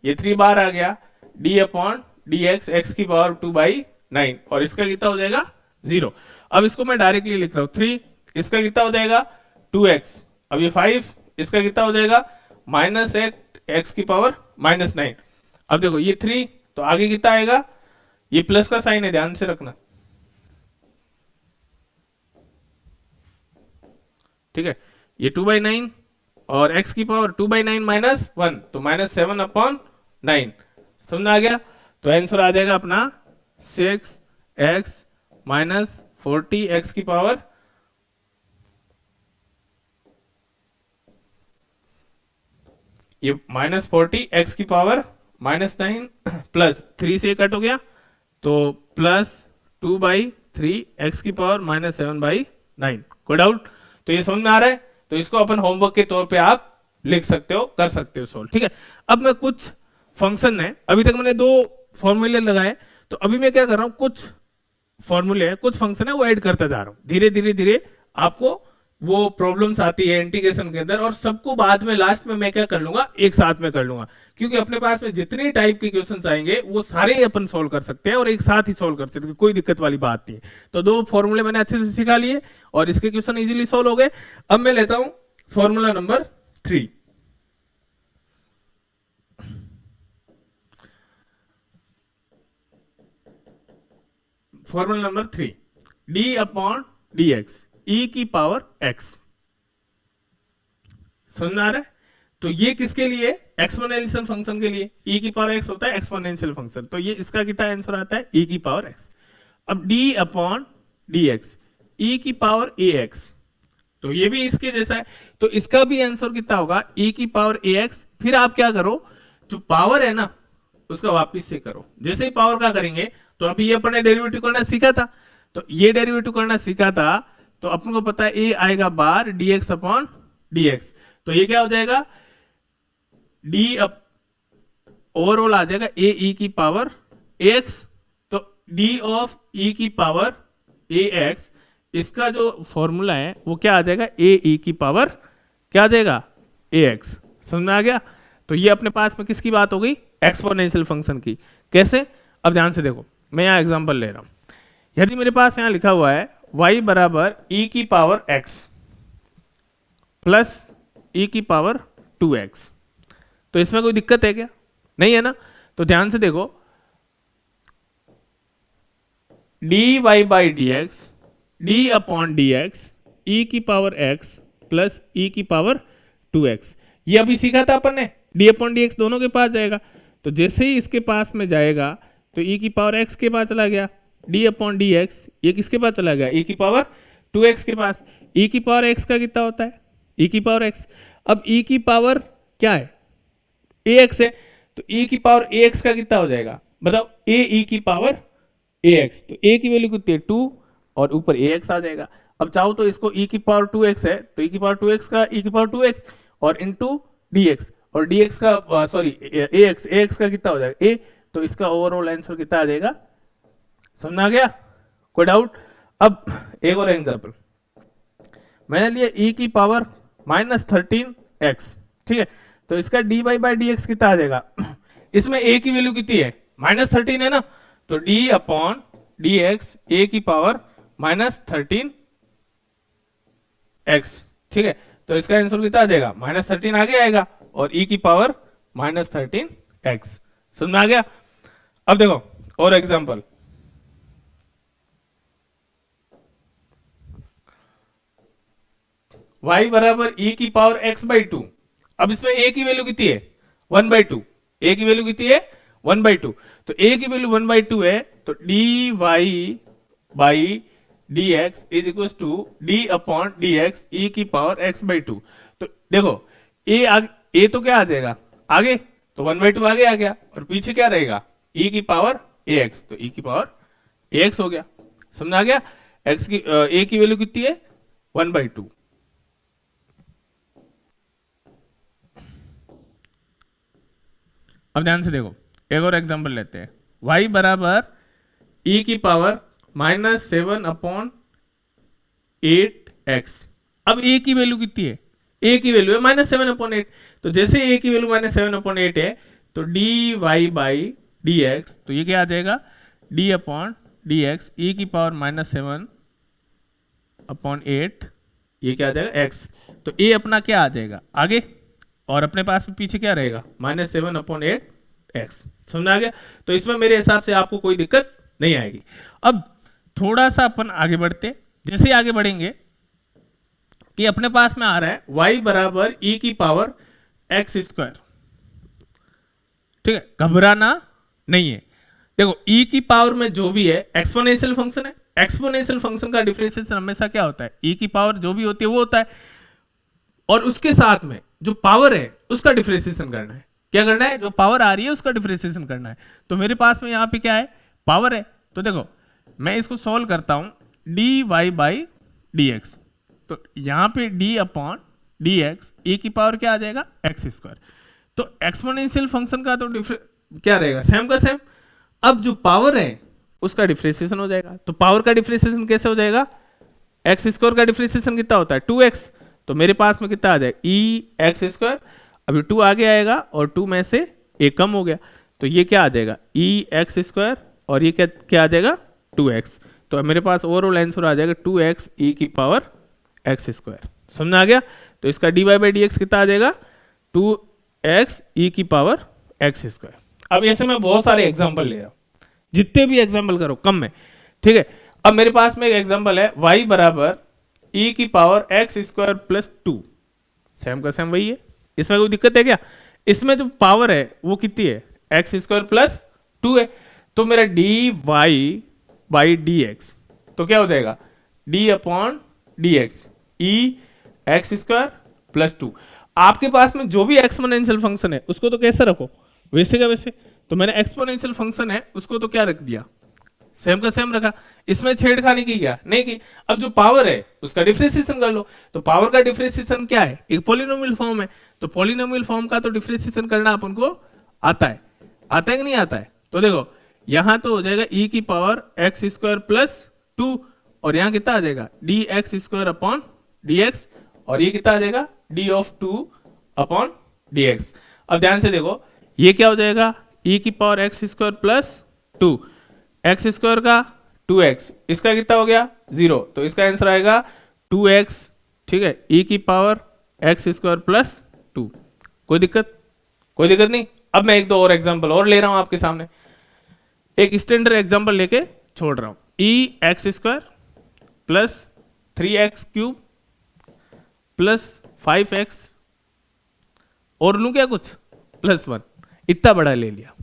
ये 3 बार आ गया, d अपॉन dx x की पावर 2/9, और इसका कितना हो जाएगा 0। अब इसको मैं डायरेक्टली लिख रहा हूं 3, इसका कितना हो जाएगा 2x, अब ये 5, इसका कितना हो जाएगा -8 x की पावर -9। अब देखो ये 3, तो आगे कितना आएगा, ये प्लस का साइन है, ध्यान से रखना। ठीक है, ये 2/9 और x की पावर 2/9 -1, तो -7/9, समझ आ गया? तो आंसर आ जाएगा अपना 6x -40 x की पावर ये -40 x की पावर -9 प्लस 3 से कट हो गया, तो प्लस 2/3 x की पावर -7/9। कोई डाउट? तो ये समझ में आ रहा है? तो इसको अपन होमवर्क के तौर पे आप लिख सकते हो, कर सकते हो सोल्व। ठीक है, अब मैं कुछ फंक्शन है, अभी तक मैंने 2 फॉर्मूले लगाए, तो अभी मैं क्या कर रहा हूं, कुछ फॉर्मूले है, कुछ फंक्शन है, वो ऐड करता जा रहा हूं। धीरे धीरे धीरे आपको वो प्रॉब्लम्स आती है इंटीग्रेशन के अंदर, और सबको बाद में लास्ट में मैं क्या कर लूंगा, एक साथ में कर लूंगा, क्योंकि अपने पास में जितने टाइप के क्वेश्चंस आएंगे वो सारे ही अपन सोल्व कर सकते हैं और एक साथ ही सोल्व कर सकते हैं, कोई दिक्कत वाली बात नहीं है। तो 2 फॉर्मूले मैंने अच्छे से सिखा लिए और इसके क्वेश्चन इजीली सोल्व हो गए। अब मैं लेता हूं formula number 3। Formula number 3, d upon dx e की पावर x। समझ में आ रहा है? तो ये किसके लिए, एक्सपोनेंशियल फंक्शन के लिए। e की पावर x होता है एक्सपोनेंशियल फंक्शन, तो ये इसका कितना आंसर आता है e की पावर x। अब d अपॉन dx e की पावर ax, तो ये भी इसके जैसा है, तो इसका भी आंसर कितना होगा e की पावर ax। फिर आप क्या करो, जो पावर है ना उसका वापिस से करो। जैसे ही पावर का करेंगे, तो अभी ये अपन ने डेरिवेटिव करना सीखा था, तो ये डेरिवेटिव करना सीखा था, तो अपन को पता है a आएगा बार dx अपॉन dx, तो ये क्या हो जाएगा d ओवरऑल आ जाएगा a e की पावर ax। तो d ऑफ e की पावर ax, इसका जो फॉर्मूला है वो क्या आ जाएगा a e की पावर क्या आ जाएगा ax। समझ में आ गया? तो ये अपने पास में किसकी बात हो गई, एक्सपोनेंशियल फंक्शन की। कैसे? अब ध्यान से देखो, मैं यहां एग्जांपल ले रहा हूं। यदि मेरे पास यहां लिखा हुआ है y बराबर e की पावर x प्लस e की पावर 2x, तो इसमें कोई दिक्कत है क्या? नहीं है ना? तो ध्यान से देखो, dy by dx d upon dx e की पावर x प्लस e की पावर 2x, ये अभी सीखा था अपन ने, d अपॉन dx दोनों के पास जाएगा, तो जैसे ही इसके पास में जाएगा तो e की पावर x के पास चला गया, d अपॉन dx ये किसके पास चला गया, e की पावर 2x के पास। e की पावर x का कितना होता है, e की पावर x। अब e की पावर क्या है, ax है, तो e की पावर ax का कितना हो जाएगा, बताओ, a e की पावर ax, तो a की वैल्यू कितनी है 2 और ऊपर ax आ जाएगा। अब चाहो तो इसको e की पावर 2x है, तो e की पावर 2x का e की पावर 2x और इंटू dx, और dx का सॉरी ax का कितना हो जाएगा a, तो इसका ओवरऑल आंसर कितना आ जाएगा, समझ आ गया, कोई डाउट? अब एक और एग्जांपल मैंने लिया e की पावर -13x, ठीक है, तो इसका dy बाई डी एक्स कितना आ जाएगा? इसमें a की वैल्यू कितनी है, -13 है ना, तो d अपॉन डी एक्स ए की पावर -13x, ठीक है, तो इसका आंसर कितना आ जाएगा, -13 आगे आएगा और e की पावर -13x, समझ में आ गया? अब देखो और एग्जांपल, y बराबर e की पावर x बाई 2, अब इसमें a की वैल्यू कितनी है, 1/2, a की वैल्यू कितनी है, 1/2, तो a की वैल्यू 1/2 है, तो dy by d x is equal to d upon d x e की पावर x बाई 2, तो देखो a तो क्या आ जाएगा आगे, तो 1/2 आगे आ गया और पीछे क्या रहेगा, e की पावर ax, तो e की पावर ax हो गया, समझ आ गया? x की a की वैल्यू कितनी है, 1/2। अब ध्यान से देखो एक और एग्जांपल लेते हैं, y बराबर e की पावर -7 अपॉन 8x, अब a की वैल्यू कितनी है, a की वैल्यू है -7 अपॉन 8, तो जैसे a की वैल्यू -7 अपॉन 8 है, तो dy बाई डी एक्स, तो ये क्या आ जाएगा, d upon d x e की पावर -7 अपॉन 8, ये क्या आ जाएगा x, तो a अपना क्या आ जाएगा आगे और अपने पास में पीछे क्या रहेगा, -7 अपॉन 8x, समझ आ गया? तो इसमें मेरे हिसाब से आपको कोई दिक्कत नहीं आएगी। अब थोड़ा सा अपन आगे बढ़ते, जैसे ही आगे बढ़ेंगे कि अपने पास में आ रहा है y बराबर e की पावर x स्क्वायर, ठीक है, घबराना नहीं है, देखो e की पावर में जो भी है एक्सपोनेंशियल फंक्शन है, एक्सपोनेंशियल फंक्शन का डिफरेंशिएशन हमेशा क्या होता है, e की पावर जो भी होती है वो होता है, और उसके साथ में जो पावर है उसका डिफरेंशिएशन करना है, क्या करना है, जो पावर आ रही है उसका डिफरेंशिएशन करना है, तो मेरे पास में यहाँ पे क्या है, पावर है, तो देखो मैं इसको सॉल्व करता हूं, dy बाई डी एक्स, तो यहां पे d अपॉन डी एक्स ए की पावर क्या आ जाएगा, x स्क्वायर, तो एक्सपोनेंशियल फंक्शन का तो क्या रहेगा, सेम का सेम, अब जो पावर है उसका डिफरेंशिएशन हो जाएगा, तो पावर का डिफरेंशिएशन कैसे हो जाएगा, x स्क्वायर का डिफरेंशिएशन कितना होता है, 2x, तो मेरे पास में कितना आ जाएगा, ई एक्स स्क्वायर, अभी 2 आगे आएगा और 2 में से एक कम हो गया, तो ये क्या आ जाएगा, ई एक्स स्क्वायर, और ये क्या आ जाएगा, 2x, तो मेरे पास ओवरऑल आंसर आ जाएगा 2x e की पावर x स्क्वायर, समझ आ गया? तो इसका dy बाई डी एक्स कितना आ जाएगा, 2x e की पावर x स्क्वायर। अब ऐसे मैं बहुत सारे एग्जांपल ले रहा हूं, जितने भी एग्जांपल करो कम में, ठीक है। अब मेरे पास में एक एग्जांपल है y बराबर e की power x square plus 2, same का सेम वही है, इसमें कोई दिक्कत है क्या? इसमें जो पावर है वो कितनी है, x स्क्वायर प्लस 2 है, तो मेरा dy बाई डी एक्स, तो क्या हो जाएगा, d अपॉन डी एक्स ई एक्स स्क्वायर प्लस 2, आपके पास में जो भी एक्सपोनेंशियल फंक्शन है उसको तो कैसे रखो, वैसे का वैसे, तो मैंने एक्सपोनेंशियल फंक्शन है उसको तो क्या रख दिया, सेम का सेम रखा, इसमें छेड़खानी की क्या नहीं की। अब जो पावर है उसका डिफरेंशिएशन कर लो, तो पावर का डिफरेंशिएशन क्या है, एक पॉलिनोमियल फॉर्म है, तो पॉलिनोमियल फॉर्म का तो डिफरेंशिएशन करना अपन को आता है कि नहीं आता है, तो देखो यहां तो हो जाएगा e की पावर x स्क्वायर प्लस 2, और यहां कितना आ जाएगा, D x square upon d x, और ये कितना आ जाएगा, d of 2 upon d x. अब ध्यान से देखो ये क्या हो जाएगा, e की power x square plus 2, x square का 2x, इसका कितना हो गया 0, तो इसका आंसर आएगा 2x, ठीक है, e की पावर x स्क्वायर प्लस 2, कोई दिक्कत नहीं। अब मैं एक दो और एग्जांपल और ले रहा हूं आपके सामने, एक स्टैंडर्ड एग्जांपल लेके छोड़ रहा हूं, e x square plus 3x cube plus 5x, और लूं क्या कुछ प्लस 1, इतना बड़ा ले लिया,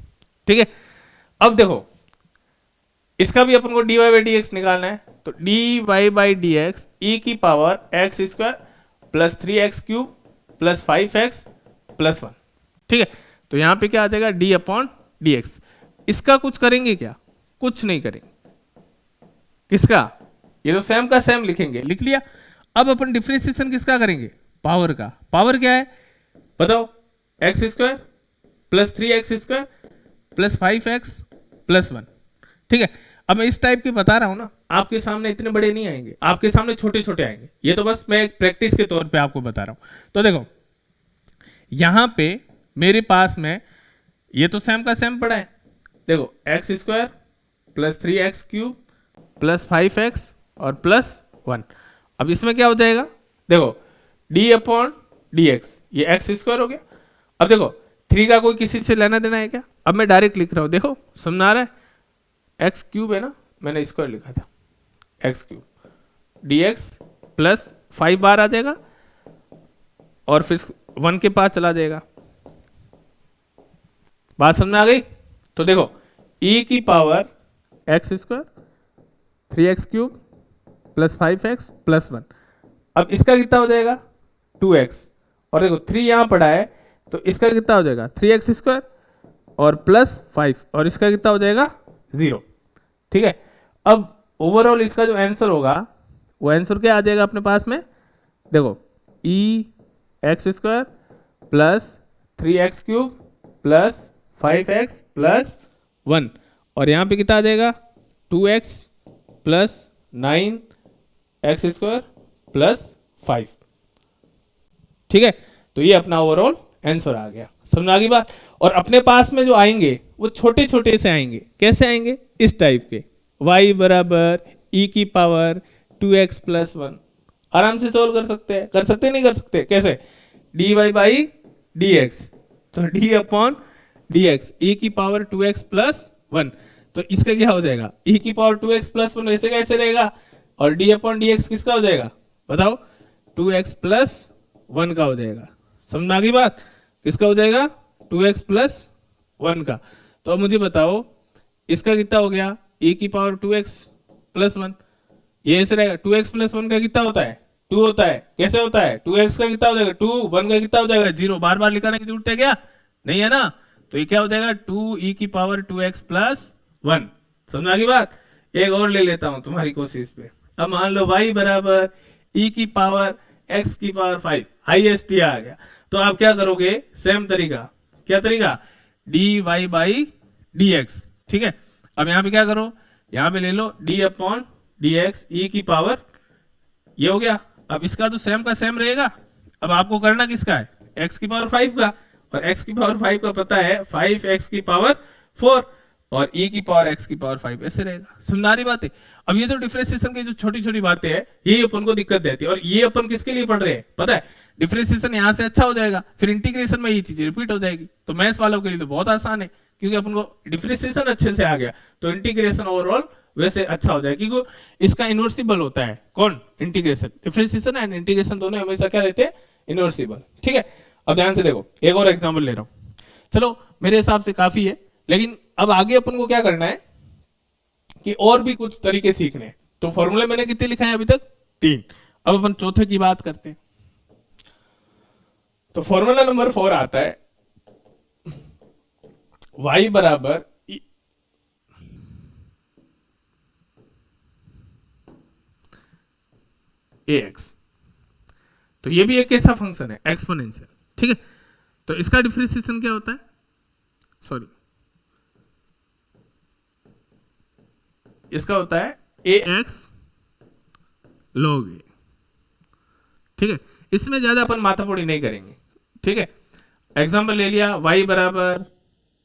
ठीक है। अब देखो इसका भी अपन को dy बाई डी एक्स निकालना है, तो dy by d x e की power x square plus 3x cube plus 5x plus 1, ठीक है, तो यहां पे क्या आ जाएगा, d अपॉन डी एक्स, इसका कुछ करेंगे क्या, कुछ नहीं करेंगे, किसका, ये तो सेम का सेम लिखेंगे, लिख लिया। अब अपन डिफरेंशिएशन किसका करेंगे, पावर का, पावर क्या है बताओ, x square plus 3x square plus 5x plus 1। ठीक है, अब मैं इस टाइप के बता रहा हूं ना, आपके सामने इतने बड़े नहीं आएंगे, आपके सामने छोटे छोटे आएंगे। ये तो बस मैं एक प्रैक्टिस के तौर पे आपको बता रहा हूं। तो देखो यहां पे मेरे पास में ये तो सेम का सेम पड़ा है। देखो x square plus 3x cube plus 5x और प्लस 1। अब इसमें क्या हो जाएगा, देखो d अपॉन डी एक्स, ये एक्स स्क्वायर हो गया। अब देखो 3 का कोई किसी से लेना देना है क्या? अब मैं डायरेक्ट लिख रहा हूं, देखो समझ आ रहा है, एक्स क्यूब है ना, मैंने स्क्वायर लिखा था, x cube D x plus 5 बार आ जाएगा और फिर 1 के पास चला जाएगा। बात समझ में आ गई? तो देखो e की power x square 3x cube plus 5x plus 1। अब इसका कितना हो जाएगा 2x, और देखो 3 यहां पड़ा है तो इसका कितना हो जाएगा 3x स्क्वायर और प्लस 5, और इसका कितना हो जाएगा 0। ठीक है, अब ओवरऑल इसका जो आंसर होगा वो आंसर क्या आ जाएगा अपने पास में, देखो e x square plus 3x cube plus 5x plus 1, और यहां पे कितना आ जाएगा 2x plus 9x square plus 5। ठीक है, तो ये अपना ओवरऑल आंसर आ गया। समझ आ गई बात? और अपने पास में जो आएंगे वो छोटे छोटे से आएंगे। कैसे आएंगे? इस टाइप के, y बराबर e की पावर 2x प्लस 1। आराम से सोल्व कर सकते हैं, कर सकते नहीं कर सकते? कैसे? dy बाई dx, तो d अपॉन dx e की पावर 2x प्लस 1, तो इसका क्या हो जाएगा e की पावर 2x प्लस 1, वैसे कैसे रहेगा, और d अपॉन dx किसका हो जाएगा बताओ, 2x प्लस 1 का हो जाएगा। समझ आ गई बात? किसका हो जाएगा 2x प्लस 1 का। तो अब मुझे बताओ इसका कितना हो गया e की पावर 2x प्लस 1, ये ऐसे रहेगा। 2x प्लस 1 का कितना होता है 2 होता है। कैसे होता है 2x का कितना हो जाएगा 2, 1 का कितना हो जाएगा 0। बार बार लिखाने की जरूरत है क्या? नहीं है ना, तो ये क्या हो जाएगा 2e की पावर 2x प्लस 1। समझ आ गई बात? एक और ले लेता हूं तुम्हारी कोशिश पे। अब मान लो y बराबर e की पावर x की पावर 5, हाईएस्ट ये आ गया, तो आप क्या करोगे सेम तरीका। क्या तरीका? dy by dx। ठीक है, अब यहां पे क्या करो, यहां पे ले लो d अपॉन dx e की पावर, ये हो गया। अब इसका तो सेम का सेम रहेगा। अब आपको करना किसका है x की पावर 5 का, और x की पावर 5 का पता है 5x की पावर 4 और e की पावर x की पावर 5, ऐसे रहेगा। समझ रही बात है? अब ये तो डिफरेंशिएशन की जो छोटी छोटी बातें हैं यही अपन को दिक्कत देती है, और ये अपन किसके लिए पढ़ रहे हैं पता है? डिफरेंशिएशन यहां से अच्छा हो जाएगा, फिर इंटीग्रेशन में ये चीज रिपीट हो जाएगी। तो मैथ्स वालों के लिए तो बहुत आसान है, क्योंकि अपन को डिफरेंशिएशन अच्छे से आ गया तो इंटीग्रेशन ओवरऑल वैसे अच्छा हो जाएगा, क्योंकि इसका इनवर्सिबल होता है। कौन? इंटीग्रेशन। डिफरेंशिएशन एंड इंटीग्रेशन दोनों हमेशा क्या रहते हैं इनवर्सिबल। ठीक है, अब ध्यान से देखो, एक और एग्जांपल ले रहा हूं। चलो मेरे हिसाब से काफी है, लेकिन अब आगे अपन को क्या करना है कि और भी कुछ तरीके सीखने हैं। तो फॉर्मूले मैंने कितने लिखा है अभी तक? 3। अब अपन चौथे की बात करते हैं। तो फॉर्मूला नंबर 4 आता है y बराबर ax। तो ये भी एक ऐसा फंक्शन है एक्सपोनेंशियल। ठीक है, तो इसका डिफरेंशिएशन क्या होता है, सॉरी इसका होता है ax log a। ठीक है, इसमें ज्यादा अपन माथापोड़ी नहीं करेंगे। ठीक है, एग्जांपल ले लिया y बराबर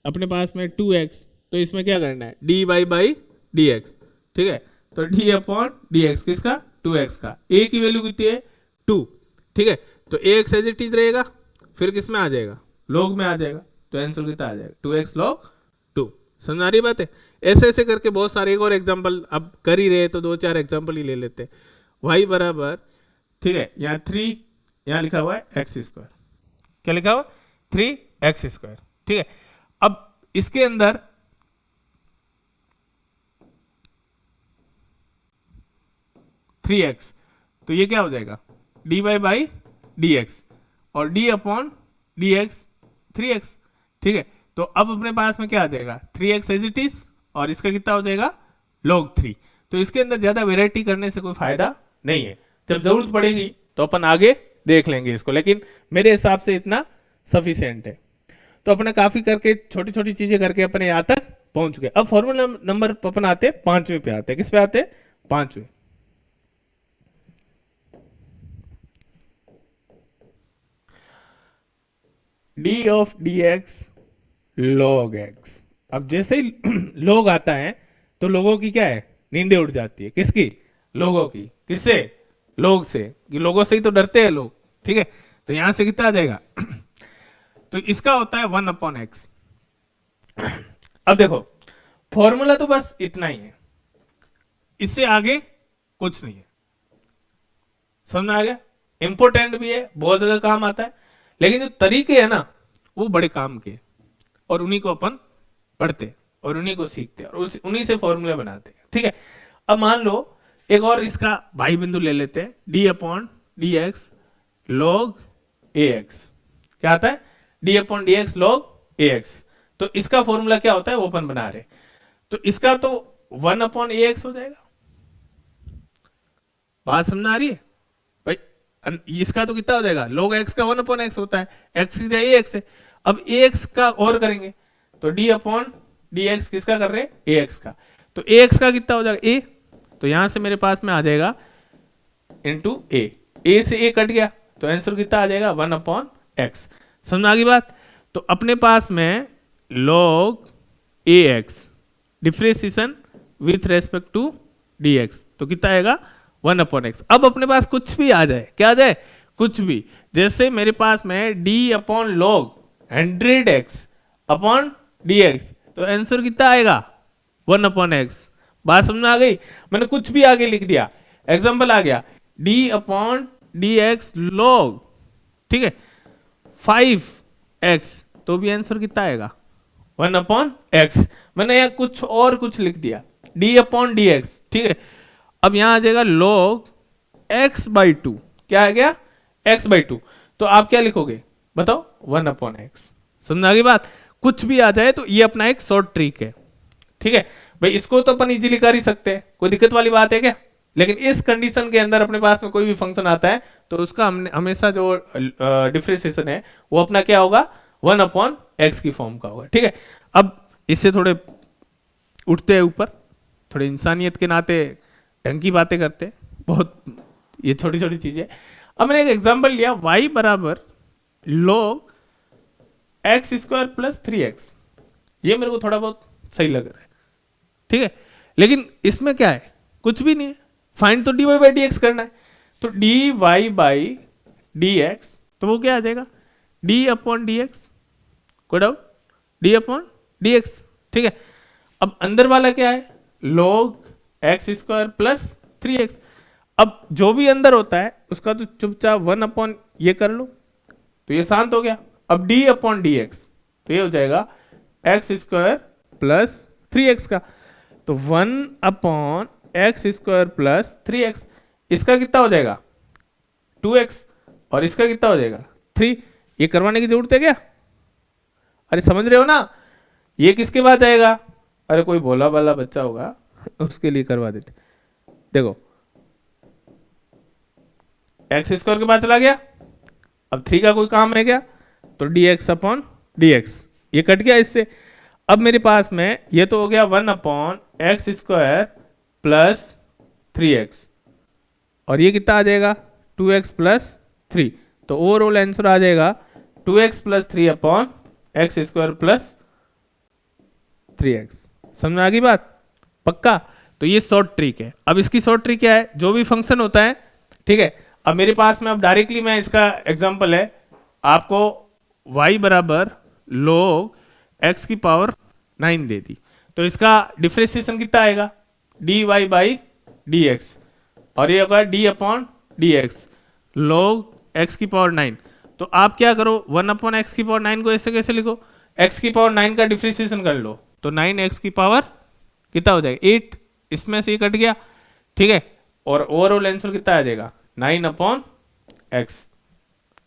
अपने पास में 2x, तो इसमें क्या करना है dy बाई dx। ठीक है, तो d अपॉन dx किसका 2x का, a की वैल्यू कितनी है 2। ठीक है, तो ax एज इट इज रहेगा, फिर किस में आ जाएगा log में आ जाएगा, तो आंसर कितना आ जाएगा 2x log 2। समझ आ रही बात है? ऐसे ऐसे करके बहुत सारे, एक और एग्जांपल अब कर ही रहे तो 2-4 एग्जांपल ही ले लेते। y बराबर, ठीक है, यहाँ 3 यहाँ लिखा हुआ है एक्स स्क्वायर, क्या लिखा हुआ 3x स्क्वायर। ठीक है, अब इसके अंदर थ्री एक्स, तो ये क्या हो जाएगा dy बाई dx, और d अपॉन dx 3x। ठीक है, तो अब अपने पास में क्या आ जाएगा 3x एज इट इज, और इसका कितना हो जाएगा log 3। तो इसके अंदर ज्यादा वेराइटी करने से कोई फायदा नहीं है, जब जरूरत पड़ेगी तो अपन आगे देख लेंगे इसको, लेकिन मेरे हिसाब से इतना सफिशिएंट है। तो अपने काफी करके छोटी छोटी चीजें करके अपने यहाँ तक पहुंच गए। अब फॉर्मूला नंबर अपन आते हैं पांचवें पे आते हैं। किस पे आते हैं? पांचवें। D of D x log x. अब जैसे ही लॉग आता है तो लोगों की क्या है, नींदें उड़ जाती है। किसकी? लोगों की। किससे? लोग से। कि लोगों से ही तो डरते हैं लोग। ठीक है, तो यहां से कितना आ जाएगा तो इसका होता है 1/x। अब देखो फॉर्मूला तो बस इतना ही है, इससे आगे कुछ नहीं है। समझ में आ गया? इंपोर्टेंट भी है, बहुत जगह काम आता है, लेकिन जो तरीके है ना वो बड़े काम के, और उन्हीं को अपन पढ़ते और उन्हीं को सीखते और उन्हीं से फॉर्मूले बनाते हैं। ठीक है, अब मान लो एक और इसका भाई बिंदु ले लेते हैं, d/dx log ax। क्या आता है? d/dx log ax। तो इसका फॉर्मूला क्या होता है वो अपन बना रहे। तो इसका तो 1/ax हो जाएगा। बात समझ आ रही है भाई? इसका तो कितना हो जाएगा? log x का 1/x होता है, x सीधा ax है। अब ax का और करेंगे तो d/dx किसका कर रहे हैं? ax का। तो ax का कितना हो जाएगा? a। तो यहां से मेरे पास में आ जाएगा इंटू a से a कट गया तो आंसर कितना आ जाएगा? 1/x। समझ आ गई बात? तो अपने पास में log ax differentiation with respect to dx तो कितना आएगा? 1/x। अब अपने पास कुछ भी आ जाए, क्या आ जाए? कुछ भी। जैसे मेरे पास में d/log 100x अपॉन dx तो आंसर कितना आएगा? 1/x। बात समझ में आ गई? मैंने कुछ भी आगे लिख दिया, एग्जांपल आ गया d/dx log, ठीक है, 5x तो भी आंसर कितना आएगा? 1/x। मैंने यहाँ कुछ और कुछ लिख दिया d/dx, ठीक है। अब यहां आ जाएगा log x/2। क्या आ गया? x/2। तो आप क्या लिखोगे बताओ? 1/x। समझ आ गई बात? कुछ भी आ जाए तो ये अपना एक शॉर्ट ट्रिक है। ठीक है भाई, इसको तो अपन इजीली कर ही सकते हैं, कोई दिक्कत वाली बात है क्या? लेकिन इस कंडीशन के अंदर अपने पास में कोई भी फंक्शन आता है तो उसका हमने हमेशा जो डिफरेंशिएशन है वो अपना क्या होगा? 1/x की फॉर्म का होगा। ठीक है, अब इससे थोड़े उठते हैं ऊपर, थोड़े इंसानियत के नाते ढंग की बातें करते हैं, बहुत ये छोटी छोटी चीजें। अब मैंने एक एग्जांपल लिया y बराबर log x² प्लस 3x। ये मेरे को थोड़ा बहुत सही लग रहा है, ठीक है, लेकिन इसमें क्या है? कुछ भी नहीं है। फाइंड तो dy/dx करना है, तो dy/dx तो वो क्या आ जाएगा? d/dx। कोई डाउट? d/dx, ठीक है। अब अंदर वाला क्या है? log x² plus 3x। अब जो भी अंदर होता है उसका तो चुपचाप 1/ ये कर लो तो ये शांत हो गया। अब d/dx तो ये हो जाएगा x² प्लस 3x का, तो 1/x² प्लस 3x। इसका कितना हो जाएगा? 2x। और इसका कितना हो जाएगा? 3। ये करवाने की जरूरत है क्या? अरे समझ रहे हो ना? ये किसके बाद आएगा? अरे कोई भोला वाला बच्चा होगा उसके लिए करवा देते। देखो x² के बाद चला गया, अब 3 का कोई काम है क्या? तो dx/dx ये कट गया इससे। अब मेरे पास में ये तो हो गया 1/x² प्लस 3x, और ये कितना आ जाएगा? 2x plus 3। तो ओवरऑल आंसर आ जाएगा 2x plus 3/x² plus 3x। समझ में आ गई बात? पक्का? तो ये शॉर्ट ट्रिक है। अब इसकी शॉर्ट ट्रिक क्या है? जो भी फंक्शन होता है, ठीक है, अब मेरे पास में अब डायरेक्टली मैं इसका एग्जांपल है आपको y बराबर log x की पावर 9 दे दी, तो इसका डिफरेंशिएशन कितना आएगा? dy/dx, और ये होगा d/dx log x की पावर 9। तो आप क्या करो? 1/x की पावर 9 को ऐसे कैसे लिखो? x की पावर 9 का डिफरेंशिएशन कर लो तो 9x की पावर कितना हो जाएगा? 8। इसमें से ये कट गया, ठीक है, और ओवरऑल आंसर कितना आ जाएगा? 9/x।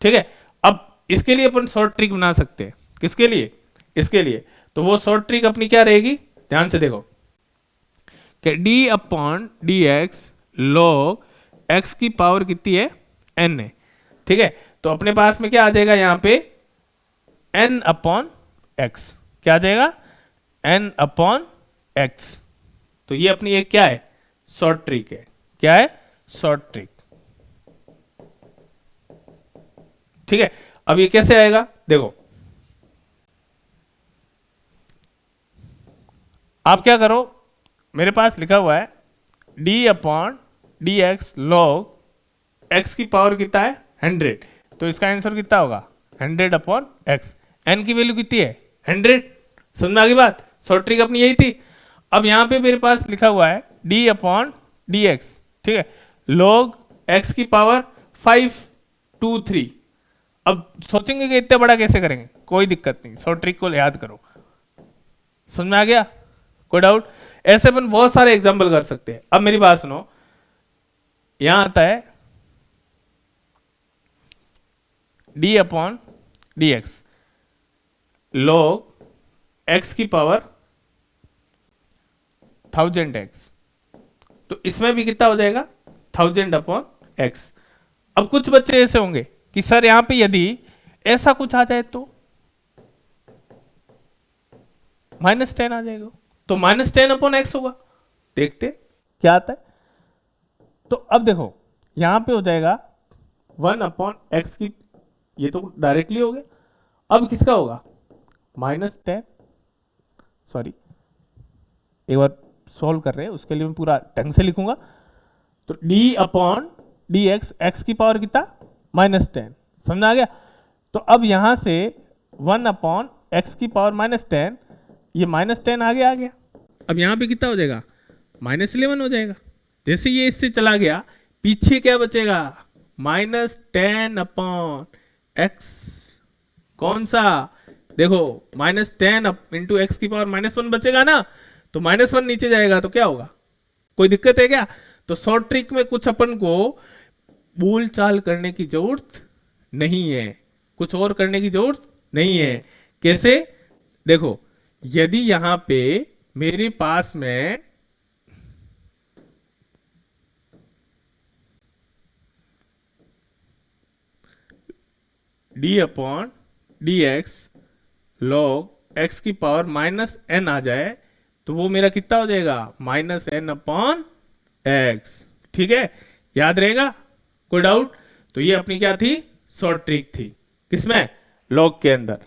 ठीक है, अब इसके लिए अपन शॉर्ट ट्रिक बना सकते हैं। किसके लिए? इसके लिए। तो वो शॉर्ट ट्रिक अपनी क्या रहेगी? ध्यान से देखो कि d/dx log x की पावर कितनी है? n है, ठीक है। तो अपने पास में क्या आ जाएगा यहाँ पे? n/n एक्स, क्या आ जाएगा, एन अपॉन एक्स। तो ये अपनी एक क्या है, शॉर्ट ट्रिक है। क्या है, शॉर्ट ट्रिक। ठीक है, अब ये कैसे आएगा, देखो आप क्या करो, मेरे पास लिखा हुआ है D upon d x log x की पावर कितना है 100, तो इसका आंसर कितना होगा 100 अपॉन एक्स। एन की वैल्यू कितनी है 100, समझ में आ गई बात, शॉर्ट ट्रिक अपनी यही थी। अब यहां पे मेरे पास लिखा हुआ है डी अपॉन डी एक्स, ठीक है, लॉग एक्स की पावर 5 2 3। अब सोचेंगे कि इतना बड़ा कैसे करेंगे, कोई दिक्कत नहीं, शॉर्ट ट्रिक को याद करो। समझ में आ गया, कोई डाउट? ऐसे अपन बहुत सारे एग्जाम्पल कर सकते हैं। अब मेरी बात सुनो, यहां आता है D upon d x log x की पावर 1000x, तो इसमें भी कितना हो जाएगा 1000 अपॉन एक्स। अब कुछ बच्चे ऐसे होंगे कि सर यहां पे यदि ऐसा कुछ आ जाए तो -10 आ जाएगा, तो -10 अपॉन एक्स होगा, देखते क्या आता है। तो अब देखो यहां पे हो जाएगा 1 अपॉन एक्स की, ये तो डायरेक्टली हो गया। अब किसका होगा -10, सॉरी एक बार सॉल्व कर रहे हैं उसके लिए मैं पूरा ढंग से लिखूंगा। तो d upon d x, x की पावर कितना -10, समझ आ गया। तो अब यहां से 1 अपॉन एक्स की पावर -10, ये -10 आगे आ गया। अब यहां पे कितना हो जाएगा -11 हो जाएगा। जैसे ये इससे चला गया, पीछे क्या बचेगा -10 अपॉन एक्स। कौन सा, देखो -10 इंटू एक्स की पावर -1 बचेगा ना, तो -1 नीचे जाएगा तो क्या होगा, कोई दिक्कत है क्या? तो शॉर्ट ट्रिक में कुछ अपन को बोल चाल करने की जरूरत नहीं है, कुछ और करने की जरूरत नहीं है। कैसे, देखो यदि यहां पे मेरे पास में D upon d x log x की पावर -n आ जाए, तो वो मेरा कितना हो जाएगा -n अपॉन एक्स। ठीक है, याद रहेगा, कोई डाउट? तो ये अपनी क्या थी, शॉर्ट ट्रिक थी, किसमें, लॉग के अंदर।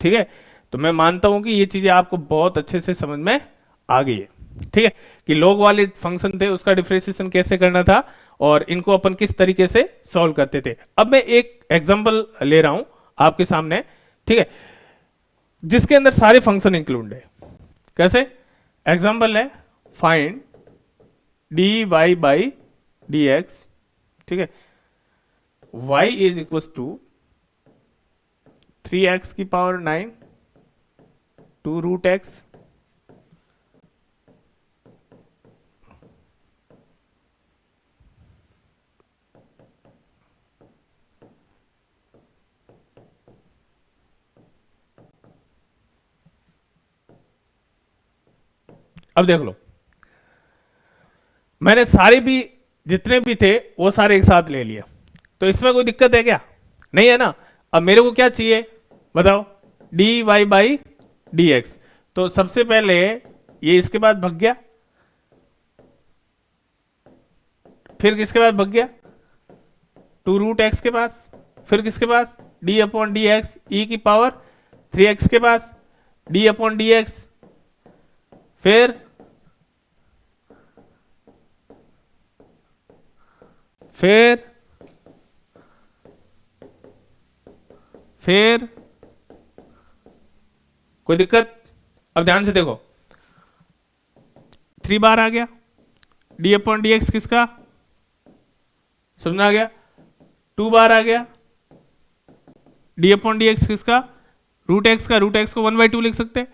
ठीक है, तो मैं मानता हूं कि ये चीजें आपको बहुत अच्छे से समझ में आ गई है। ठीक है, कि लॉग वाले फंक्शन थे उसका डिफरेंशिएशन कैसे करना था और इनको अपन किस तरीके से सॉल्व करते थे। अब मैं एक एग्जांपल ले रहा हूं आपके सामने, ठीक है, जिसके अंदर सारे फंक्शन इंक्लूड है। कैसे, एग्जांपल है find d y by d x, ठीक है, y is equal to 3x की पावर 9 टू रूट एक्स, अब देख लो मैंने सारे भी जितने भी थे वो सारे एक साथ ले लिए, तो इसमें कोई दिक्कत है क्या, नहीं है ना। अब मेरे को क्या चाहिए बताओ, d y by d x. तो सबसे पहले ये इसके बाद भाग गया, फिर किसके बाद भाग गया, टू रूट एक्स के पास, फिर किसके पास D upon d x e की पावर 3x के पास डी अपॉन डी एक्स, फिर फिर फिर कोई दिक्कत? अब ध्यान से देखो 3 बार आ गया, डी अपॉन डी एक्स किसका, समझ आ गया, 2 बार आ गया, डी अपॉन डी एक्स किसका, रूट एक्स का, रूट एक्स को 1/2 लिख सकते हैं,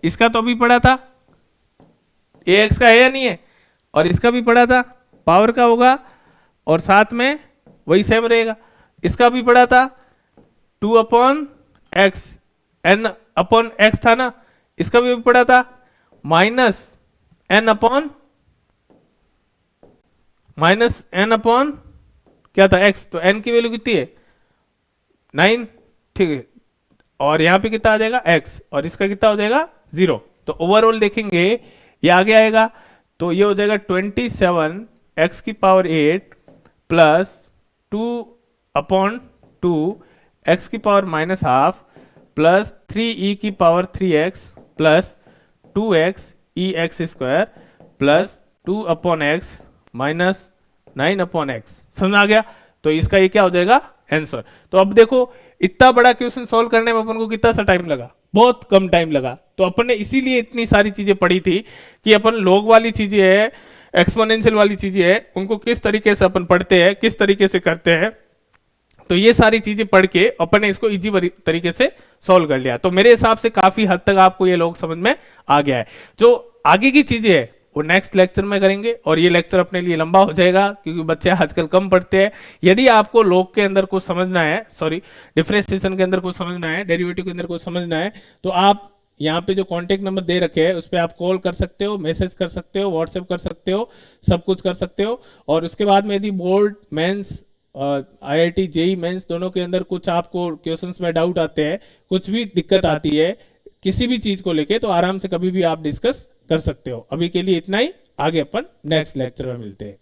इसका तो अभी पढ़ा था, ए एक्स का है या नहीं है, और इसका भी पढ़ा था, पावर का होगा और साथ में वही सेम रहेगा, इसका भी पढ़ा था 2 upon x, n upon x था ना, इसका भी पढ़ा था -n अपॉन क्या था x, तो n की वैल्यू कितनी है 9, ठीक है, और यहाँ पे कितना आ जाएगा x, और इसका कितना हो जाएगा 0। तो ओवरऑल देखेंगे ये आगे आएगा, तो ये हो जाएगा 27 x की पावर 8 प्लस 2/2 x की पावर -12 प्लस 3e की power 3x plus 2x e(x²) plus 2/x minus 9/x। समझ आ गया? तो इसका ये क्या हो जाएगा आंसर। तो अब देखो इतना बड़ा क्वेश्चन सॉल्व करने में अपन को कितना सा टाइम लगा, बहुत कम टाइम लगा। तो अपन ने इसीलिए इतनी सारी चीजें पढ़ी थी कि अपन लॉग वाली चीजें है, एक्सपोनेंशियल वाली चीजें है, उनको किस तरीके से अपन पढ़ते हैं, किस तरीके से करते हैं। तो ये सारी चीजें पढ़ के अपन ने इसको इजी तरीके से सॉल्व कर लिया। तो मेरे हिसाब से काफी हद तक आपको ये लोग समझ में आ गया है। जो आगे की चीजें है वो नेक्स्ट लेक्चर में करेंगे, और ये लेक्चर अपने लिए लंबा हो जाएगा क्योंकि बच्चे आजकल कम पढ़ते हैं। यदि आपको लॉग के अंदर कुछ समझना है, सॉरी डिफरेंशिएशन के अंदर कुछ समझना है, डेरिवेटिव के अंदर कुछ समझना है, तो आप यहाँ पे जो कांटेक्ट नंबर दे रखे हैं उस पर आप कॉल कर सकते हो, मैसेज कर सकते हो, व्हाट्सएप कर सकते हो, सब कुछ कर सकते हो। और उसके बाद में यदि board mains IIT JEE mains दोनों के अंदर कुछ आपको क्वेश्चंस में डाउट आते हैं, कुछ भी दिक्कत आती है किसी भी चीज को लेके, तो आराम से कभी भी आप डिस्कस कर सकते हो। अभी के लिए इतना ही, आगे अपन नेक्स्ट लेक्चर में मिलते हैं।